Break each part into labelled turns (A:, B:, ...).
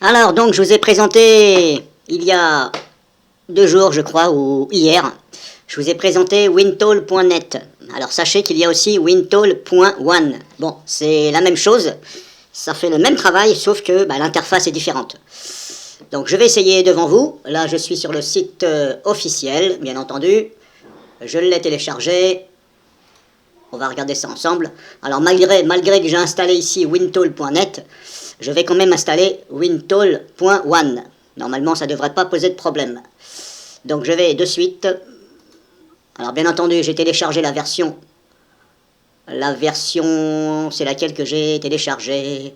A: Alors, donc, je vous ai présenté, il y a 2 jours, je crois, ou hier, je vous ai présenté Wintall.net. Alors, sachez qu'il y a aussi Wintall.one. Bon, c'est la même chose, ça fait le même travail, sauf que l'interface est différente. Donc, je vais essayer devant vous. Là, je suis sur le site officiel, bien entendu. Je l'ai téléchargé. On va regarder ça ensemble. Alors, malgré que j'ai installé ici Wintall.net, je vais quand même installer Wintall.one. Normalement, ça ne devrait pas poser de problème. Donc, je vais de suite. Alors, bien entendu, j'ai téléchargé la version. La version, c'est laquelle que j'ai téléchargée.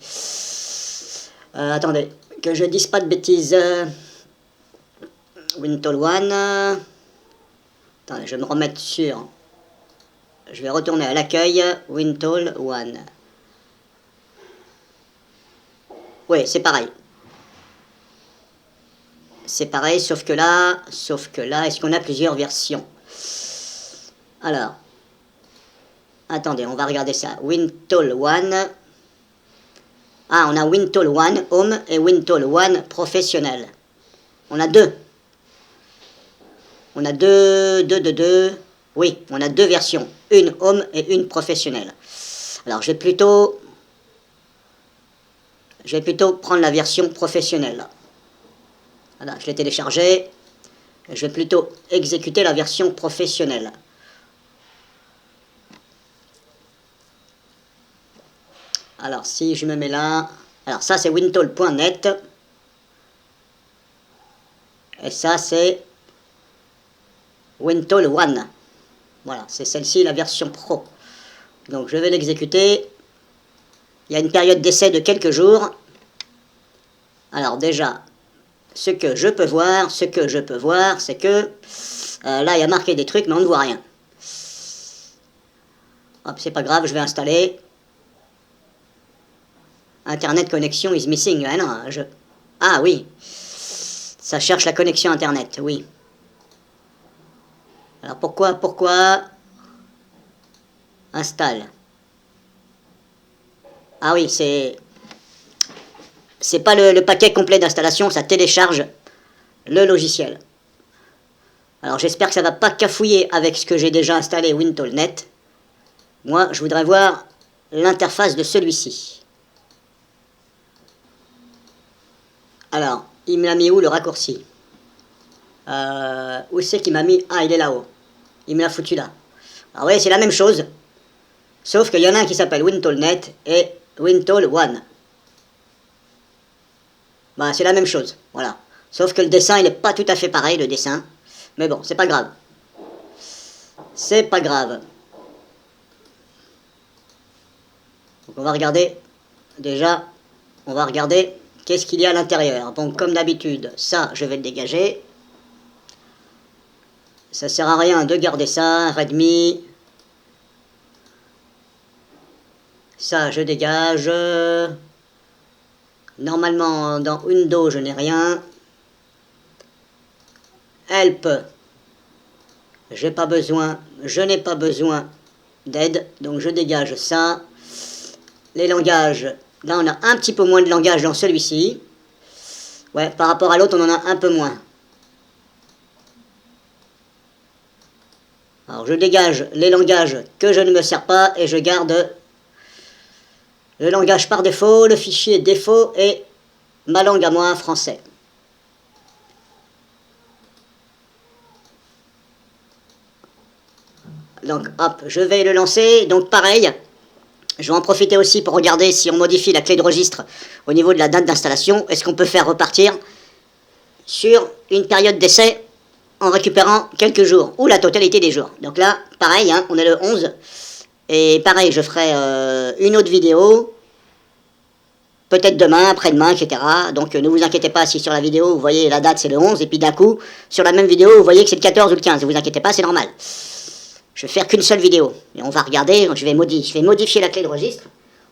A: Attendez, que je dise pas de bêtises. Wintall.one. Attendez, je vais me remettre sur. Je vais retourner à l'accueil, Wintall.one. Oui, c'est pareil. C'est pareil, sauf que là, est-ce qu'on a plusieurs versions? Alors, attendez, on va regarder ça. Wintall.one. Ah, on a Wintall.one Home et Wintall.one Professionnel. On a deux. On a deux. Oui, on a 2 versions. Une Home et une Professionnelle. Alors, je vais plutôt prendre la version professionnelle. Voilà, je l'ai téléchargé. Je vais plutôt exécuter la version professionnelle. Alors, si je me mets là... Alors, ça, c'est Wintall.net. Et ça, c'est Wintall.one. Voilà, c'est celle-ci, la version pro. Donc, je vais l'exécuter. Il y a une période d'essai de quelques jours. Alors, déjà, ce que je peux voir, c'est que... là, il y a marqué des trucs, mais on ne voit rien. Hop, c'est pas grave, je vais installer. Internet connection is missing. Ah non, Ah oui. Ça cherche la connexion Internet, oui. Alors pourquoi installe? Ah oui, c'est pas le paquet complet d'installation, ça télécharge le logiciel. Alors j'espère que ça va pas cafouiller avec ce que j'ai déjà installé Wintall.net. Moi, je voudrais voir l'interface de celui-ci. Alors, il me l'a mis où le raccourci? Où c'est qu'il m'a mis? Ah, il est là-haut. Il me l'a foutu là. Alors oui, c'est la même chose. Sauf qu'il y en a un qui s'appelle Wintall.net et Wintall.one. C'est la même chose. Voilà. Sauf que le dessin, il n'est pas tout à fait pareil, le dessin. Mais bon, c'est pas grave. C'est pas grave. Donc on va regarder. Déjà, on va regarder qu'est-ce qu'il y a à l'intérieur. Bon, comme d'habitude, ça, je vais le dégager. Ça sert à rien de garder ça. Redmi. Ça, je dégage. Normalement, dans Windows, je n'ai rien. Help. Je n'ai pas besoin d'aide, donc je dégage ça. Les langages, là on a un petit peu moins de langage dans celui-ci. Ouais, par rapport à l'autre, on en a un peu moins. Alors je dégage les langages que je ne me sers pas et je garde le langage par défaut, le fichier défaut et ma langue à moi, français. Donc hop, je vais le lancer. Donc pareil, je vais en profiter aussi pour regarder si on modifie la clé de registre au niveau de la date d'installation. Est-ce qu'on peut faire repartir sur une période d'essai en récupérant quelques jours ou la totalité des jours. Donc là, pareil, hein, on est le 11. Et pareil, je ferai une autre vidéo. Peut-être demain, après-demain, etc. Donc ne vous inquiétez pas si sur la vidéo, vous voyez la date c'est le 11. Et puis d'un coup, sur la même vidéo, vous voyez que c'est le 14 ou le 15. Ne vous inquiétez pas, c'est normal. Je vais faire qu'une seule vidéo. Et on va regarder, je vais modifier la clé de registre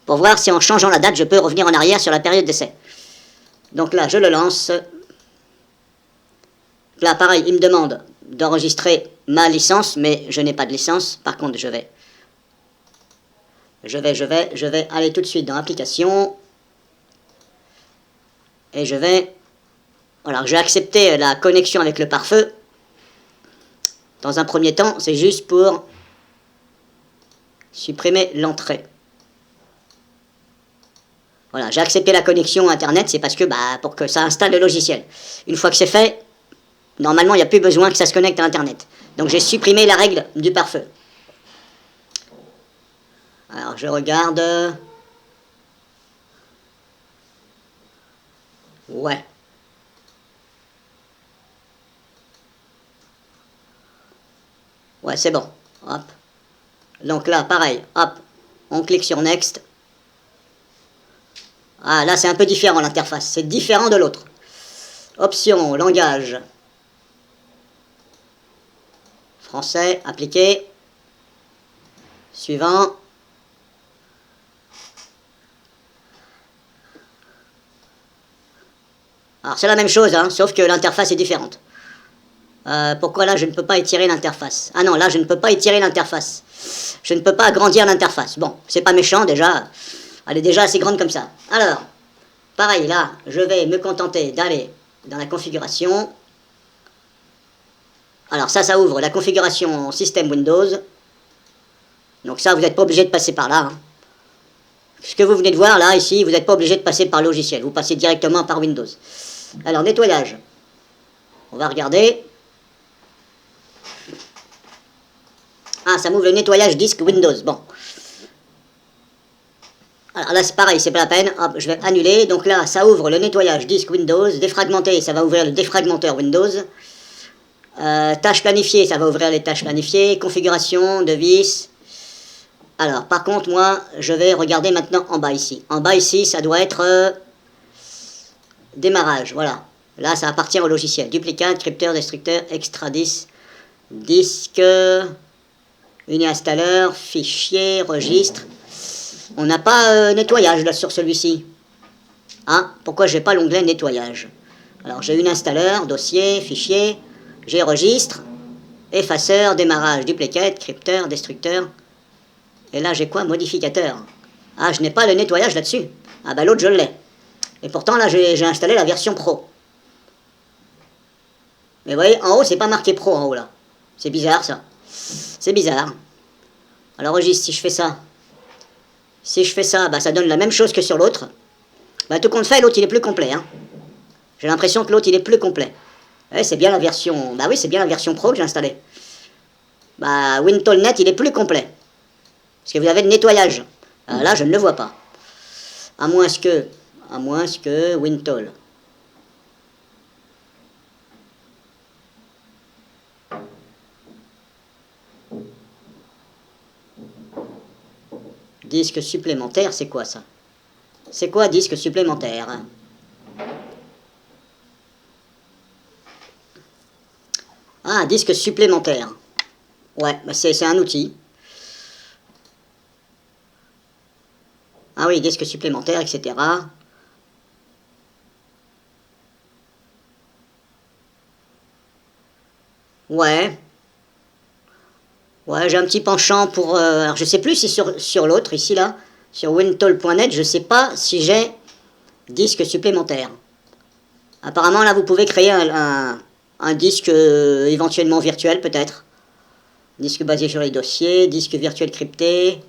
A: pour voir si en changeant la date, je peux revenir en arrière sur la période d'essai. Donc là, je le lance. Là, pareil, il me demande d'enregistrer ma licence, mais je n'ai pas de licence. Par contre, je vais aller tout de suite dans Applications. Et je vais... Alors, j'ai accepté la connexion avec le pare-feu. Dans un premier temps, c'est juste pour supprimer l'entrée. Voilà, j'ai accepté la connexion Internet, c'est parce que, pour que ça installe le logiciel. Une fois que c'est fait, normalement, il n'y a plus besoin que ça se connecte à Internet. Donc, j'ai supprimé la règle du pare-feu. Alors, je regarde... Ouais. Ouais, c'est bon. Hop. Donc là, pareil. Hop. On clique sur Next. Ah, là, c'est un peu différent l'interface. C'est différent de l'autre. Options, langage. Français, appliqué. Suivant. Alors, c'est la même chose, hein, sauf que l'interface est différente. Pourquoi là, je ne peux pas étirer l'interface? Ah non, là, je ne peux pas étirer l'interface. Je ne peux pas agrandir l'interface. Bon, c'est pas méchant, déjà. Elle est déjà assez grande comme ça. Alors, pareil, là, je vais me contenter d'aller dans la configuration. Alors, ça ouvre la configuration système Windows. Donc ça, vous n'êtes pas obligé de passer par là. Hein. Ce que vous venez de voir, là, ici, vous n'êtes pas obligé de passer par logiciel. Vous passez directement par Windows. Alors, nettoyage. On va regarder. Ah, ça m'ouvre le nettoyage disque Windows. Bon. Alors là, c'est pareil, c'est pas la peine. Hop, je vais annuler. Donc là, ça ouvre le nettoyage disque Windows. Défragmenté, ça va ouvrir le défragmenteur Windows. Tâches planifiées, ça va ouvrir les tâches planifiées. Configuration, device. Alors, par contre, moi, je vais regarder maintenant en bas ici. En bas ici, ça doit être démarrage. Voilà. Là, ça appartient au logiciel. Duplicate, crypteur, destructeur, extra disque, uni-installeur, fichier, registre. On n'a pas nettoyage là sur celui-ci. Ah, pourquoi j'ai pas l'onglet nettoyage? Alors, j'ai uni-installeur, dossier, fichier, j'ai registre, effaceur, démarrage, duplicate, crypteur, destructeur. Et là, j'ai quoi? Modificateur. Ah, je n'ai pas le nettoyage là-dessus. Ah, l'autre, je l'ai. Et pourtant, là, j'ai installé la version pro. Mais vous voyez, en haut, c'est pas marqué pro en haut, là. C'est bizarre, ça. C'est bizarre. Alors, registre, si je fais ça. Si je fais ça, ça donne la même chose que sur l'autre. Tout compte fait, l'autre, il est plus complet. Hein. J'ai l'impression que l'autre, il est plus complet. C'est bien la version... oui, c'est bien la version pro que j'ai installée. WinToll.net, il est plus complet. Parce que vous avez le nettoyage. Là, je ne le vois pas. À moins que WinToll. Disque supplémentaire, c'est quoi ça? C'est quoi disque supplémentaire? Ah, disque supplémentaire. Ouais, c'est un outil. Ah oui, disque supplémentaire, etc. Ouais. Ouais, j'ai un petit penchant pour... alors je sais plus si sur l'autre, ici là, sur wintoll.net, je sais pas si j'ai disque supplémentaire. Apparemment là, vous pouvez créer un disque éventuellement virtuel peut-être. Disque basé sur les dossiers, disque virtuel crypté,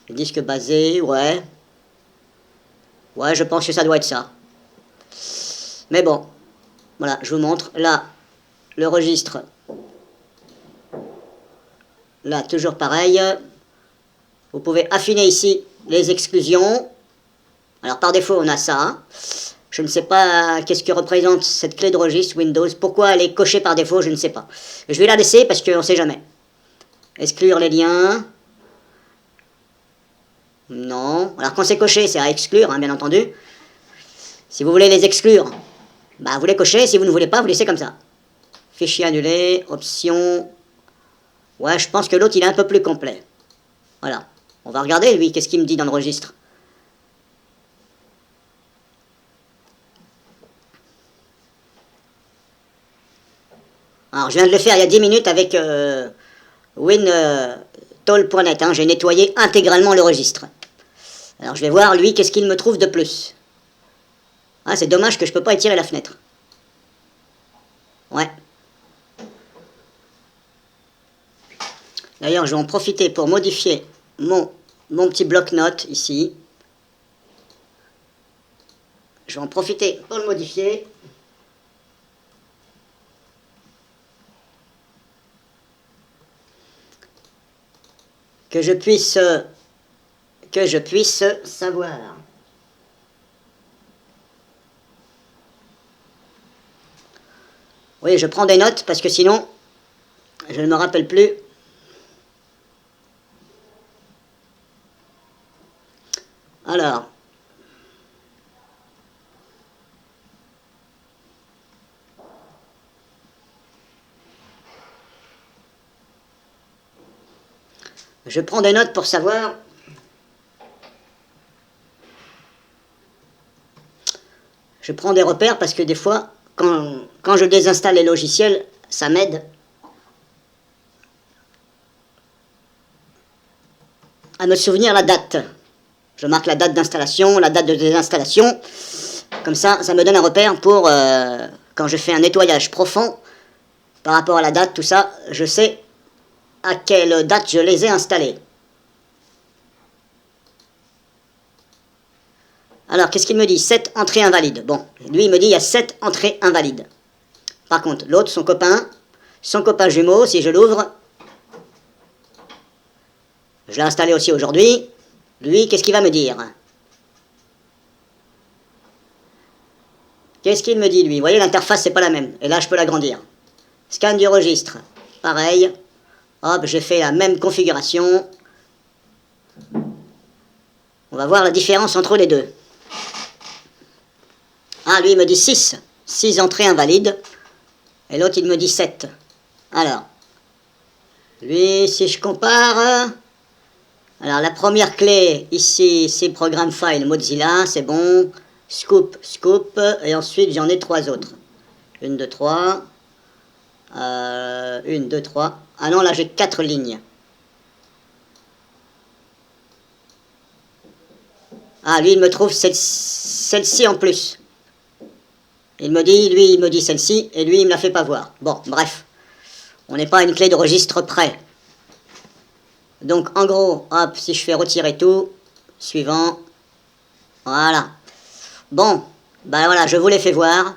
A: disque basé, ouais. Ouais, je pense que ça doit être ça. Mais bon, voilà, je vous montre. Là, le registre. Là, toujours pareil. Vous pouvez affiner ici les exclusions. Alors, par défaut, on a ça. Je ne sais pas qu'est-ce que représente cette clé de registre Windows. Pourquoi elle est cochée par défaut, je ne sais pas. Je vais la laisser parce qu'on ne sait jamais. Exclure les liens. Non. Alors, quand c'est coché, c'est à exclure, hein, bien entendu. Si vous voulez les exclure, vous les cochez. Si vous ne voulez pas, vous laissez comme ça. Fichier annulé, option... Ouais, je pense que l'autre, il est un peu plus complet. Voilà. On va regarder, lui, qu'est-ce qu'il me dit dans le registre. Alors, je viens de le faire il y a 10 minutes avec wintoll.net. Hein. J'ai nettoyé intégralement le registre. Alors, je vais voir, lui, qu'est-ce qu'il me trouve de plus. Ah, c'est dommage que je peux pas étirer la fenêtre. Ouais. D'ailleurs, je vais en profiter pour modifier mon petit bloc-notes ici. Je vais en profiter pour le modifier. Que je puisse savoir. Oui, je prends des notes parce que sinon, je ne me rappelle plus. Alors, je prends des notes pour savoir. Je prends des repères parce que des fois, quand je désinstalle les logiciels, ça m'aide à me souvenir la date. Je marque la date d'installation, la date de désinstallation. Comme ça me donne un repère pour quand je fais un nettoyage profond par rapport à la date, tout ça, je sais à quelle date je les ai installés. Alors, qu'est-ce qu'il me dit? 7 entrées invalides. Bon, lui, il me dit il y a 7 entrées invalides. Par contre, l'autre, son copain jumeau, si je l'ouvre, je l'ai installé aussi aujourd'hui. Lui, qu'est-ce qu'il va me dire? Qu'est-ce qu'il me dit, lui? Vous voyez, l'interface, c'est pas la même. Et là, je peux l'agrandir. Scan du registre. Pareil. Hop, j'ai fait la même configuration. On va voir la différence entre les deux. Ah, lui, il me dit 6. 6 entrées invalides. Et l'autre, il me dit 7. Alors, lui, si je compare... Alors, la première clé, ici, c'est Programme File Mozilla, c'est bon. Scoop, Scoop. Et ensuite, j'en ai 3 autres. 1, 2, 3. 1, 2, 3. Ah non, là, j'ai 4 lignes. Ah, lui, il me trouve celle-ci en plus. Il me dit, lui, il me dit celle-ci, et lui, il me la fait pas voir. Bon, bref. On n'est pas à une clé de registre près. Donc, en gros, hop, si je fais retirer tout, suivant, voilà. Bon, ben voilà, je vous l'ai fait voir.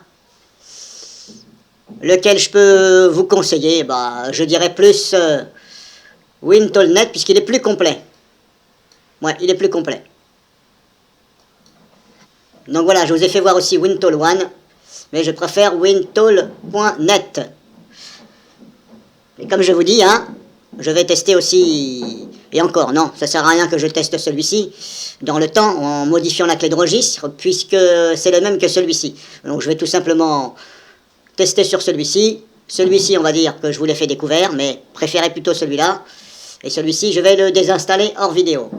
A: Lequel je peux vous conseiller? Bah, je dirais plus WinToolNet, puisqu'il est plus complet. Ouais, il est plus complet. Donc voilà, je vous ai fait voir aussi WinTool One, mais je préfère WinTool.net. Et comme je vous dis, hein, je vais tester aussi, et encore, non, ça sert à rien que je teste celui-ci dans le temps en modifiant la clé de registre, puisque c'est le même que celui-ci. Donc je vais tout simplement tester sur celui-ci. Celui-ci, on va dire que je vous l'ai fait découvert, mais préférez plutôt celui-là. Et celui-ci, je vais le désinstaller hors vidéo.